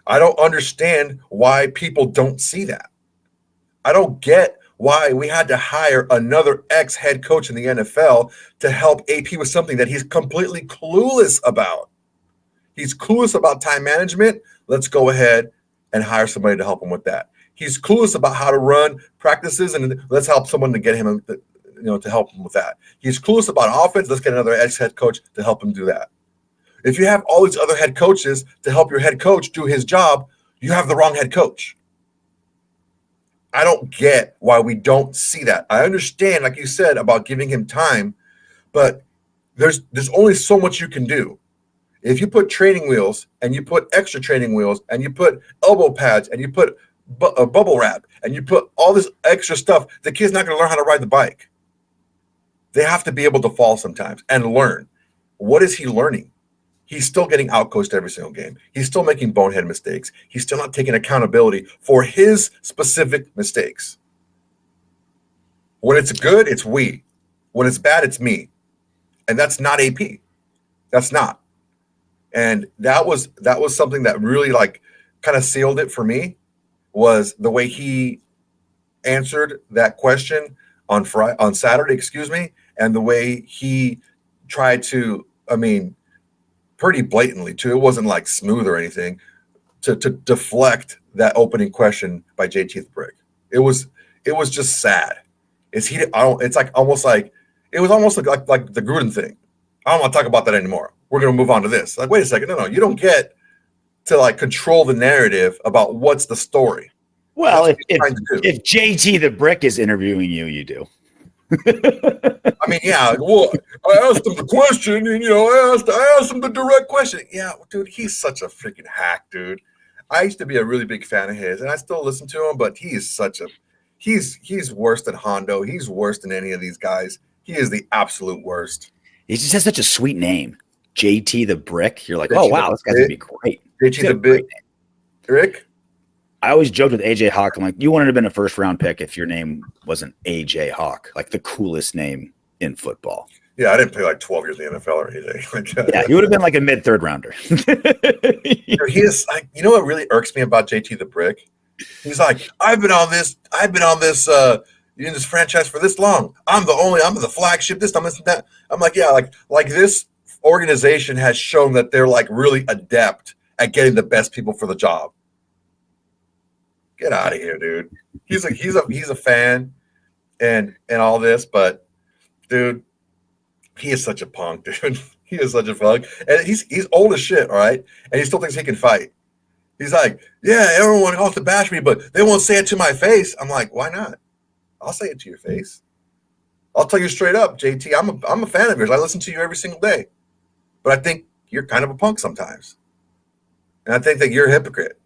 I don't understand why people don't see that. I don't get why we had to hire another ex-head coach in the NFL to help AP with something that he's completely clueless about. He's clueless about time management. Let's go ahead and hire somebody to help him with that. He's clueless about how to run practices, and let's help someone to get him, to help him with that. He's clueless about offense. Let's get another ex-head coach to help him do that. If you have all these other head coaches to help your head coach do his job, you have the wrong head coach. I don't get why we don't see that. I understand, like you said, about giving him time, but there's only so much you can do. If you put training wheels and you put extra training wheels and you put elbow pads and you put bubble wrap and you put all this extra stuff, the kid's not going to learn how to ride the bike. They have to be able to fall sometimes and learn. What is he learning? He's still getting outcoached every single game. He's still making bonehead mistakes. He's still not taking accountability for his specific mistakes. When it's good, it's we. When it's bad, it's me. And that's not AP. That's not. And that was something that really kind of sealed it for me, was the way he answered that question on Saturday, and the way he tried to, pretty blatantly too. It wasn't like smooth or anything to deflect that opening question by JT the Brick. It was just sad. It was almost like the Gruden thing. I don't want to talk about that anymore. We're going to move on to this. Like, wait a second. No, you don't get to control the narrative about what's the story. Well, if JT the Brick is interviewing you, you do. Yeah. Well, I asked him the question, and I asked him the direct question. Yeah, dude, he's such a freaking hack, dude. I used to be a really big fan of his, and I still listen to him, but he is he's worse than Hondo. He's worse than any of these guys. He is the absolute worst. He just has such a sweet name, JT the Brick. You're like, oh wow, this guy's gonna be great. JT the Brick. Rick. I always joked with AJ Hawk. I'm like, you wouldn't have been a first round pick if your name wasn't AJ Hawk, like the coolest name in football. Yeah, I didn't play 12 years in the NFL or anything. Yeah, he would have been like a mid third rounder. He is. What really irks me about JT the Brick? He's like, I've been on this in this franchise for this long. I'm the flagship. This time, this and that. I'm like, yeah, like this organization has shown that they're really adept at getting the best people for the job. Get out of here, dude. He's a fan and all this, but dude, he is such a punk, dude. He is such a punk. And he's old as shit, all right? And he still thinks he can fight. He's like, yeah, everyone wants to bash me, but they won't say it to my face. I'm like, why not? I'll say it to your face. I'll tell you straight up, JT, I'm a fan of yours. I listen to you every single day. But I think you're kind of a punk sometimes. And I think that you're a hypocrite.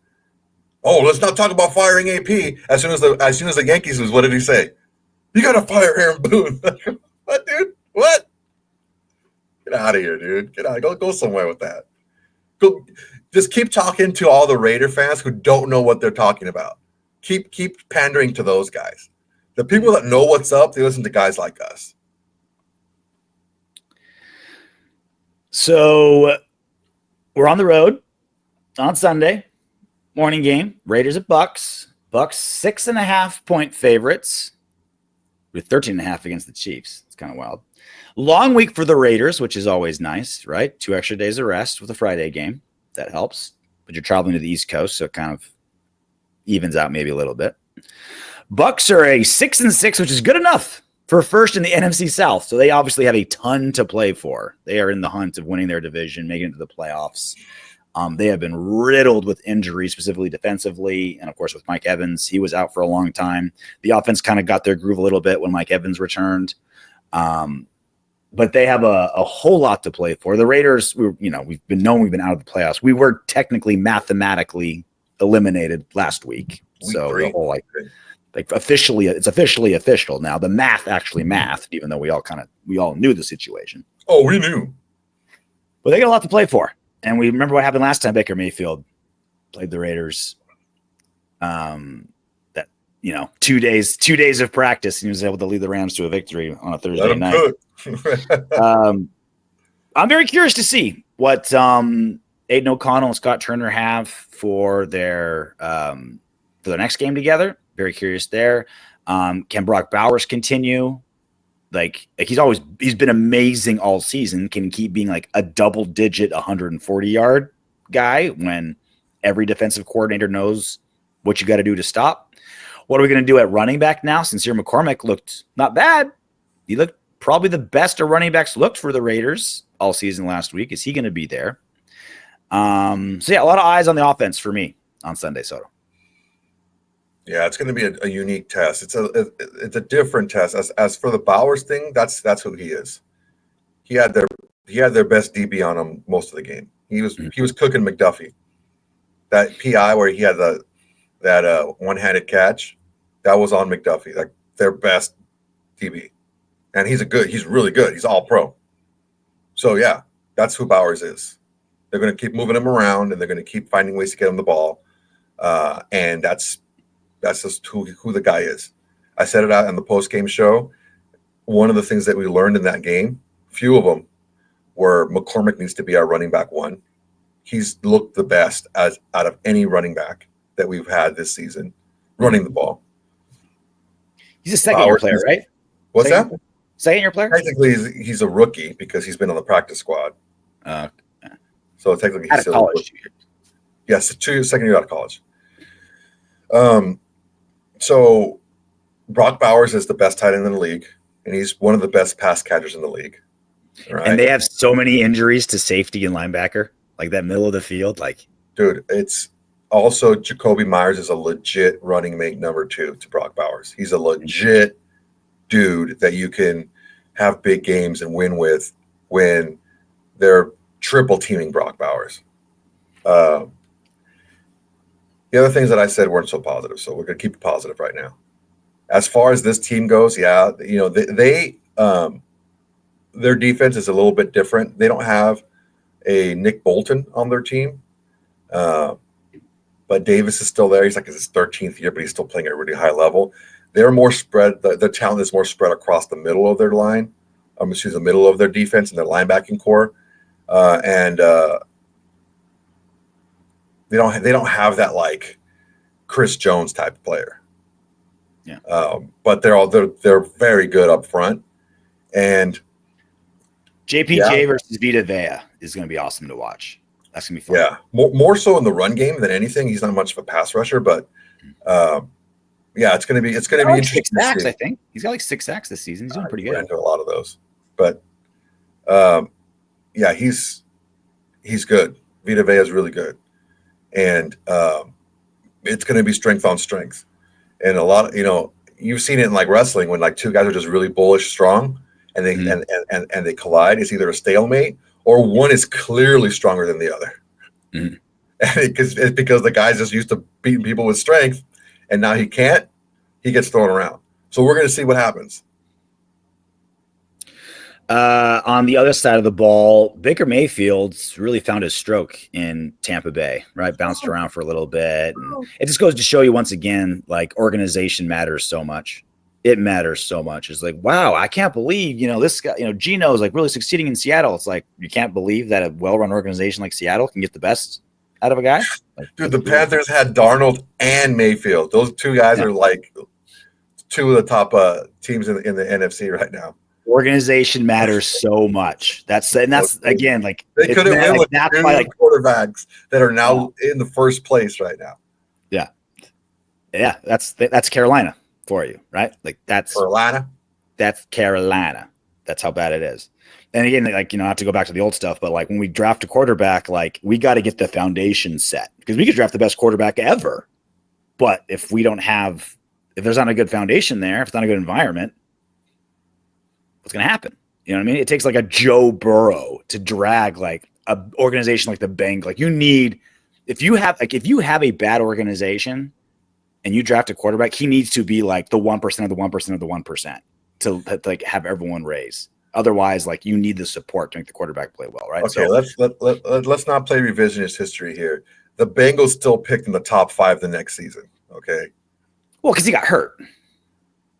Oh, let's not talk about firing AP. As soon as the Yankees was, what did he say? You got to fire Aaron Boone. What, dude? What? Get out of here, dude. Get out. Go somewhere with that. Go. Just keep talking to all the Raider fans who don't know what they're talking about. Keep pandering to those guys. The people that know what's up, they listen to guys like us. So we're on the road on Sunday. Morning game, Raiders at Bucs. Bucs 6.5-point favorites with 13.5 against the Chiefs. It's kind of wild. Long week for the Raiders, which is always nice, right? 2 extra days of rest with a Friday game. That helps. But you're traveling to the East Coast, so it kind of evens out maybe a little bit. Bucs are a 6-6, which is good enough for first in the NFC South. So they obviously have a ton to play for. They are in the hunt of winning their division, making it to the playoffs. They have been riddled with injuries, specifically defensively. And of course, with Mike Evans, he was out for a long time. The offense kind of got their groove a little bit when Mike Evans returned. But they have a whole lot to play for. The Raiders, we've been out of the playoffs. We were technically mathematically eliminated last week. The whole like officially, it's officially official now. The math actually mathed, even though we all knew the situation. Oh, we knew. But they got a lot to play for. And we remember what happened last time Baker Mayfield played the Raiders. 2 days of practice, and he was able to lead the Rams to a victory on a Thursday night. I'm very curious to see what Aidan O'Connell and Scott Turner have for their next game together. Very curious there. Can Brock Bowers continue? Like he's been amazing all season. Can he keep being like a double-digit 140-yard guy when every defensive coordinator knows what you got to do to stop? What are we going to do at running back now? Since McCormick looked not bad, he looked probably the best our running backs looked for the Raiders all season last week. Is he going to be there? A lot of eyes on the offense for me on Sunday, Soto. Yeah, it's going to be a unique test. It's a different test. As for the Bowers thing, that's who he is. He had their best DB on him most of the game. He was cooking McDuffie. That PI where he had that one-handed catch, that was on McDuffie. Like their best DB, and he's really good. He's all pro. So yeah, that's who Bowers is. They're going to keep moving him around, and they're going to keep finding ways to get him the ball, and that's just who the guy is. I said it out in the post-game show. One of the things that we learned in that game, few of them, were McCormick needs to be our running back one. He's looked the best out of any running back that we've had this season, running the ball. He's a second-year player, right? What's that? Second-year player? Technically, he's a rookie because he's been on the practice squad. So technically, he's still college. Yes, 2 years, second year out of college. So Brock Bowers is the best tight end in the league, and he's one of the best pass catchers in the league. Right? And they have so many injuries to safety and linebacker, like that middle of the field. Like, dude, it's also Jacoby Myers is a legit running mate number 2 to Brock Bowers. He's a legit dude that you can have big games and win with when they're triple teaming Brock Bowers. The other things that I said weren't so positive, so we're going to keep it positive right now. As far as this team goes, yeah, they their defense is a little bit different. They don't have a Nick Bolton on their team, but Davis is still there. He's like his 13th year, but he's still playing at a really high level. They're more spread. The talent is more spread across the middle of their line. The middle of their defense and their linebacking core, and they don't have that like Chris Jones type of player. Yeah. But they're very good up front, and JPJ versus Vita Vea is going to be awesome to watch. That's going to be fun. Yeah, more so in the run game than anything. He's not much of a pass rusher, but it's going to be interesting. 6 sacks, I think he's got like 6 sacks this season. He's doing pretty good. Into a lot of those, but he's good. Vita Vea is really good, and it's going to be strength on strength. And a lot of, you've seen it in like wrestling when like two guys are just really bullish strong and they and they collide. It's either a stalemate or one is clearly stronger than the other. Mm-hmm. And it's because the guy's just used to beating people with strength, and now he can't. He gets thrown around. So we're going to see what happens. On the other side of the ball, Baker Mayfield's really found his stroke in Tampa Bay, right? Bounced around for a little bit. And it just goes to show you once again, like organization matters so much. It matters so much. It's like, wow, I can't believe, this guy, Geno is like really succeeding in Seattle. It's like, you can't believe that a well-run organization like Seattle can get the best out of a guy. Like, dude, the Panthers had Darnold and Mayfield. Those two guys are like two of the top teams in the NFC right now. Organization matters so much. That's again, like they could have been like quarterbacks that are now in the first place right now. Yeah. That's Carolina for you, right? Like that's Carolina. That's Carolina That's how bad it is. And again, like, not to go back to the old stuff, but like when we draft a quarterback, like we got to get the foundation set, because we could draft the best quarterback ever. But if there's not a good foundation there, if it's not a good environment, what's going to happen? You know what I mean? It takes like a Joe Burrow to drag like a organization like the Bengals. Like if you have a bad organization and you draft a quarterback, he needs to be like the 1% of the 1% of the 1% to like have everyone raise. Otherwise, like you need the support to make the quarterback play well, right? Okay, let's not play revisionist history here. The Bengals still picked in the top 5 the next season. Okay. Well, because he got hurt.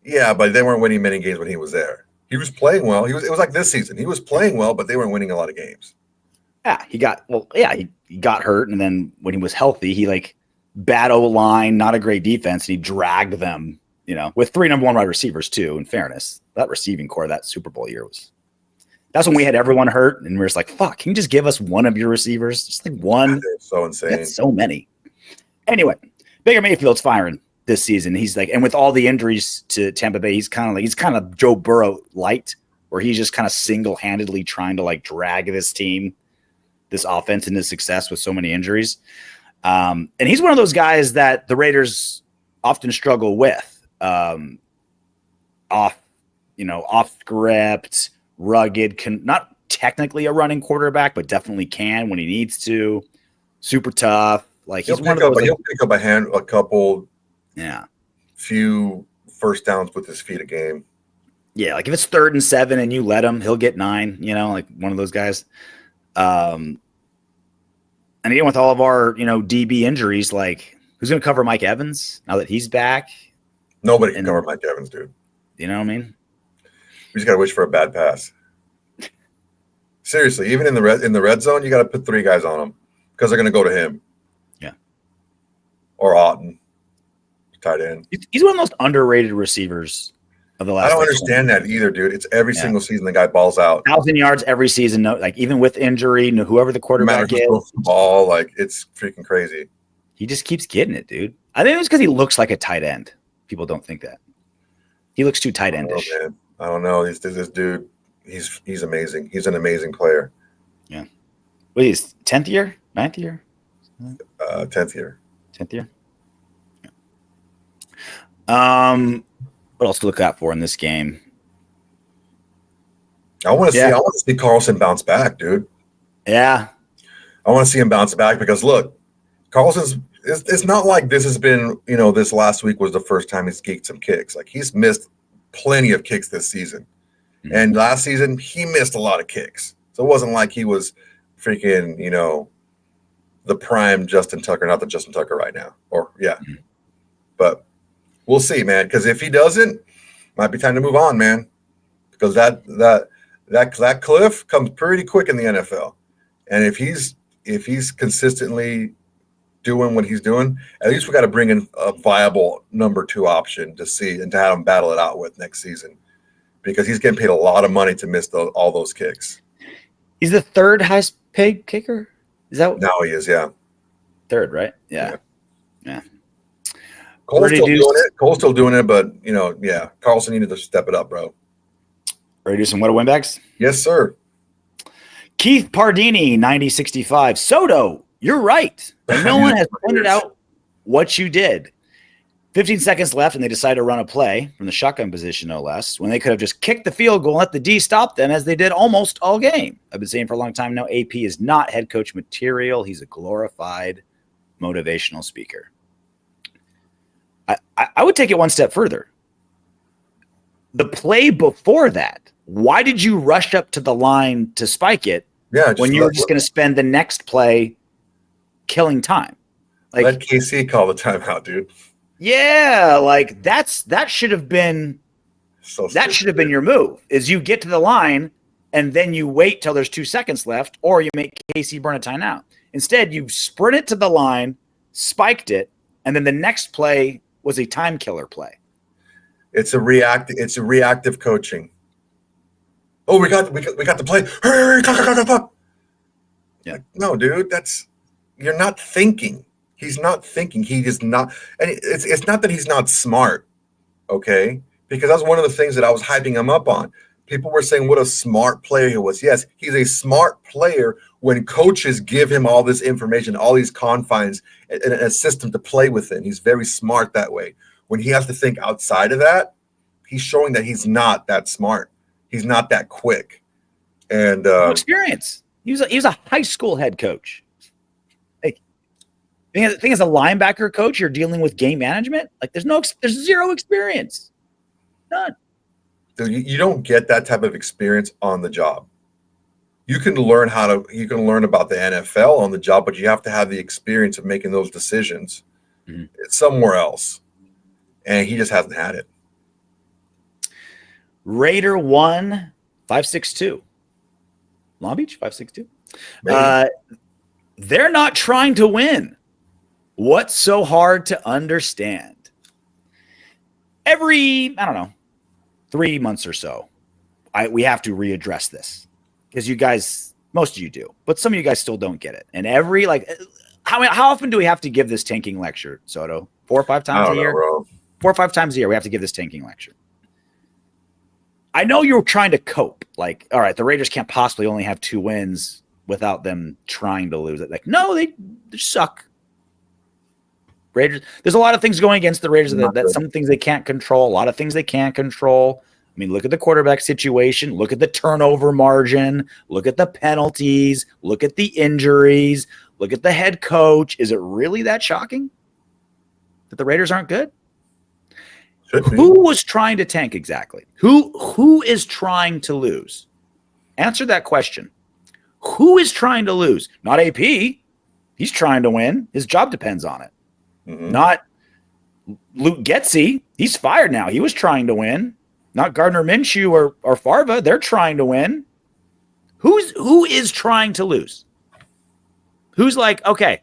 Yeah, but they weren't winning many games when he was there. He was playing well. It was like this season. He was playing well, but they weren't winning a lot of games. Yeah, he got hurt, and then when he was healthy, he like bad O-line, not a great defense, and he dragged them, with 3 number 1 wide receivers too. In fairness, that receiving core that Super Bowl year that's when we had everyone hurt, and we were just like, fuck, can you just give us one of your receivers? Just like one. They're so insane. That's so many. Anyway, Baker Mayfield's firing this season. He's like, and with all the injuries to Tampa Bay, he's kind of Joe Burrow light, where he's just kind of single-handedly trying to like drag this team, this offense into success with so many injuries. And he's one of those guys that the Raiders often struggle with. Off script, rugged, not technically a running quarterback, but definitely can when he needs to. Super tough. Like he'll pick up a couple, yeah, few first downs with his feet a game. Yeah, like if it's 3rd and 7 and you let him, he'll get 9. Like one of those guys. And again, with all of our DB injuries, like who's going to cover Mike Evans now that he's back? Nobody can cover Mike Evans, dude. You know what I mean? We just got to wish for a bad pass. Seriously, even in the red zone, you got to put 3 guys on him because they're going to go to him. Yeah. Or Otten, tight end. He's one of the most underrated receivers of the last. I don't understand that either, dude. It's every single season the guy balls out. 1,000 yards every season. No, like even with injury, whoever the quarterback is, the ball, like it's freaking crazy. He just keeps getting it, dude. I think it was because he looks like a tight end. People don't think that. He looks too tight endish. I don't know. This dude, he's amazing. He's an amazing player. Yeah. What is 10th year? 9th year? 10th year. 10th year. Yeah. What else to look out for in this game? I want to see Carlson bounce back, dude. Yeah. I want to see him bounce back because look, Carlson's it's not like this has been, this last week was the first time he's geeked some kicks. Like he's missed plenty of kicks this season. Mm-hmm. And last season he missed a lot of kicks. So it wasn't like he was freaking, the prime Justin Tucker, not the Justin Tucker right now. Or mm-hmm. But we'll see, man, because if he doesn't, might be time to move on, man. Because that cliff comes pretty quick in the NFL. And if he's consistently doing what he's doing, at least we got to bring in a viable number 2 option to see and to have him battle it out with next season, because he's getting paid a lot of money to miss all those kicks. He's the 3rd highest paid kicker. Is that now he is? Yeah, 3rd, right? Yeah. Cole's still doing it, but Carlson needed to step it up, bro. Ready to do some Windbags? Yes, sir. Keith Pardini, 9065. Soto, you're right. No one has pointed out what you did. 15 seconds left, and they decide to run a play from the shotgun position, no less, when they could have just kicked the field goal and let the D stop them, as they did almost all game. I've been saying for a long time now, AP is not head coach material. He's a glorified motivational speaker. I would take it one step further. The play before that, why did you rush up to the line to spike it when you were just going to spend the next play killing time? Like, let KC call the timeout, dude. Yeah, like that should have been your move. Is you get to the line and then you wait till there's 2 seconds left, or you make KC burn a timeout. Instead, you sprint it to the line, spiked it, and then the next play was a time killer play. It's a reactive coaching. Oh, we got the play. Yeah. Like, no, dude, you're not thinking. He's not thinking. He is not, and it's not that he's not smart, okay? Because that's one of the things that I was hyping him up on. people were saying what a smart player he was. Yes, he's a smart player when coaches give him all this information, all these confines, and a system to play within. He's very smart that way. When he has to think outside of that, he's showing that he's not that smart. He's not that quick. And no experience. He was a high school head coach. Like, the thing is, a linebacker coach, you're dealing with game management. Like, there's zero experience. None. You don't get that type of experience on the job. You can learn about the NFL on the job, but you have to have the experience of making those decisions. Mm-hmm. It's somewhere else. And he just hasn't had it. Raider 1, 562. Long Beach, 562. They're not trying to win. What's so hard to understand? Every, 3 months or so, we have to readdress this. Because you guys, most of you do, but some of you guys still don't get it. And how often do we have to give this tanking lecture, Soto? 4 or 5 times a year? Bro. 4 or 5 times a year, we have to give this tanking lecture. I know you're trying to cope. Like, all right, the Raiders can't possibly only have 2 wins without them trying to lose it. Like, no, they suck. Raiders. There's a lot of things going against the Raiders. That some things they can't control. A lot of things they can't control. I mean, look at the quarterback situation. Look at the turnover margin. Look at the penalties. Look at the injuries. Look at the head coach. Is it really that shocking that the Raiders aren't good? Who was trying to tank exactly? Who is trying to lose? Answer that question. Who is trying to lose? Not AP. He's trying to win. His job depends on it. Mm-hmm. Not Luke Getsy. He's fired now. He was trying to win. Not Gardner Minshew or Farva. They're trying to win. Who is trying to lose? Who's like, okay,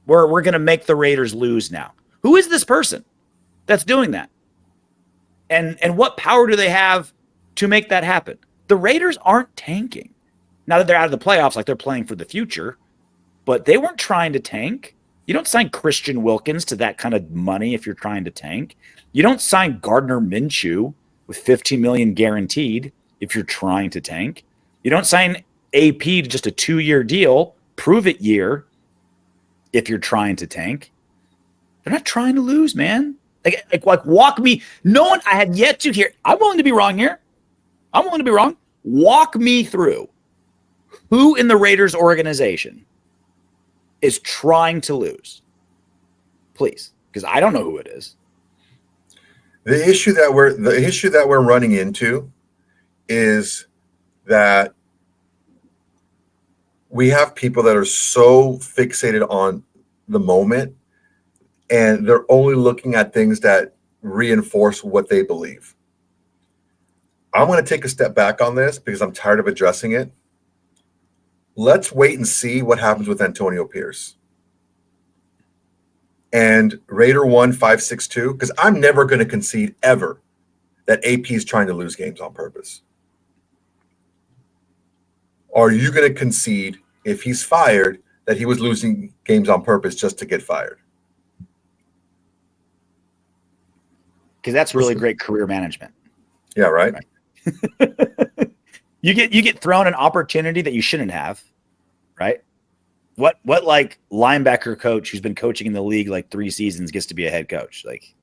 we're going to make the Raiders lose now? Who is this person that's doing that? And what power do they have to make that happen? The Raiders aren't tanking. Now that they're out of the playoffs, like they're playing for the future, but they weren't trying to tank. You don't sign Christian Wilkins to that kind of money if you're trying to tank. You don't sign Gardner Minshew with $15 million guaranteed if you're trying to tank. You don't sign AP to just a 2-year deal, prove it year, if you're trying to tank. They're not trying to lose, man. Like walk me. No one, I had yet to hear. I'm willing to be wrong here. I'm willing to be wrong. Walk me through who in the Raiders organization is trying to lose, please, because I don't know who it is. The issue that we're running into is that we have people that are so fixated on the moment, and they're only looking at things that reinforce what they believe. I'm going to take a step back on this because I'm tired of addressing it. Let's wait and see what happens with Antonio Pierce and Raider 1, 562, because I'm never going to concede ever that AP is trying to lose games on purpose. Are you going to concede if he's fired that he was losing games on purpose just to get fired? Because that's really great career management. Yeah, right. You get thrown an opportunity that you shouldn't have, right? What like linebacker coach who's been coaching in the league like 3 seasons gets to be a head coach? Like,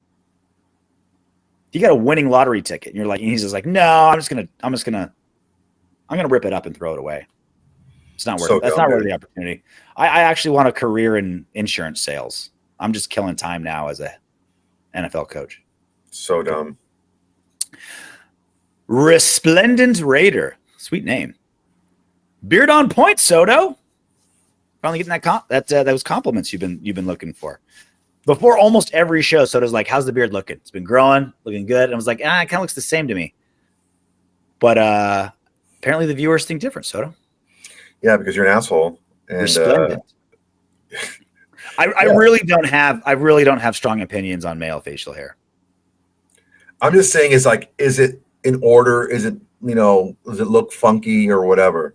you got a winning lottery ticket, and you're like, and he's just like, no, I'm gonna rip it up and throw it away. It's not worth it. That's not worth the opportunity. I actually want a career in insurance sales. I'm just killing time now as a NFL coach. So dumb. Resplendent Raider. Sweet name. Beard on point, Soto. Finally getting that those compliments you've been looking for. Before almost every show, Soto's like, how's the beard looking? It's been growing, looking good. And I was like, it kind of looks the same to me. But apparently the viewers think different, Soto. Yeah, because you're an asshole. And Resplendent. I really don't have strong opinions on male facial hair. I'm just saying, is it in order? Is it, does it look funky or whatever?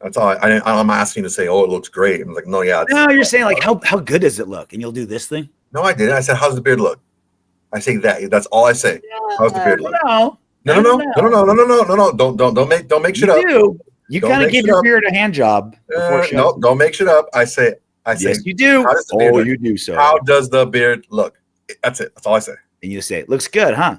That's all. I'm asking to say, oh, it looks great. I'm like, no, yeah. No, you're saying like, how good does it look? And you'll do this thing? No, I didn't. I said, how's the beard look? I say that. That's all I say. Yeah, how's the beard look? No. Don't make shit up. You Don't kind of make give shit your up. beard a hand job before show. No, don't make shit up. I say. Yes, you do. How does the beard look? You do so. How does the beard look? That's it. That's all I say. And you say it looks good, huh?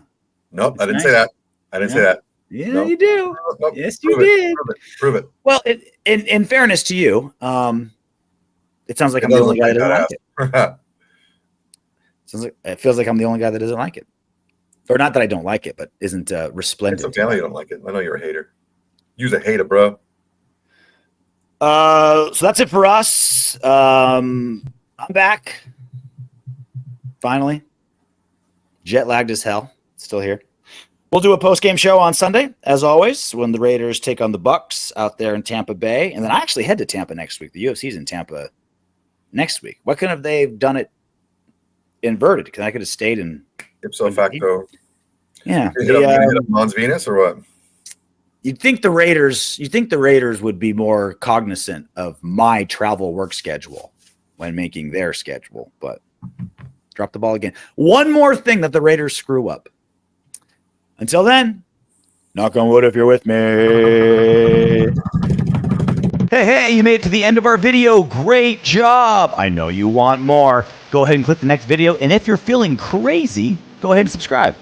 Nope, It's I didn't nice. say that. I didn't say that. Yeah, Nope. you do. Nope. Yes, you did. Prove it. Well, in fairness to you, it sounds like I'm the only guy that doesn't like it. It feels like I'm the only guy that doesn't like it, or not that I don't like it, but isn't resplendent. It's okay. I know you don't like it. I know you're a hater. You're a hater, bro. So that's it for us. I'm back. Finally. Jet lagged as hell. Still here. We'll do a post-game show on Sunday, as always, when the Raiders take on the Bucs out there in Tampa Bay. And then I actually head to Tampa next week. The UFC's in Tampa next week. Why couldn't have they done it inverted? Because I could have stayed in Ipso facto. Yeah. You hit up Mons Venus or what? You'd think the Raiders would be more cognizant of my travel work schedule when making their schedule, but drop the ball again. One more thing that the Raiders screw up. Until then, knock on wood if you're with me. Hey, you made it to the end of our video. Great job. I know you want more. Go ahead and click the next video, and if you're feeling crazy, go ahead and subscribe.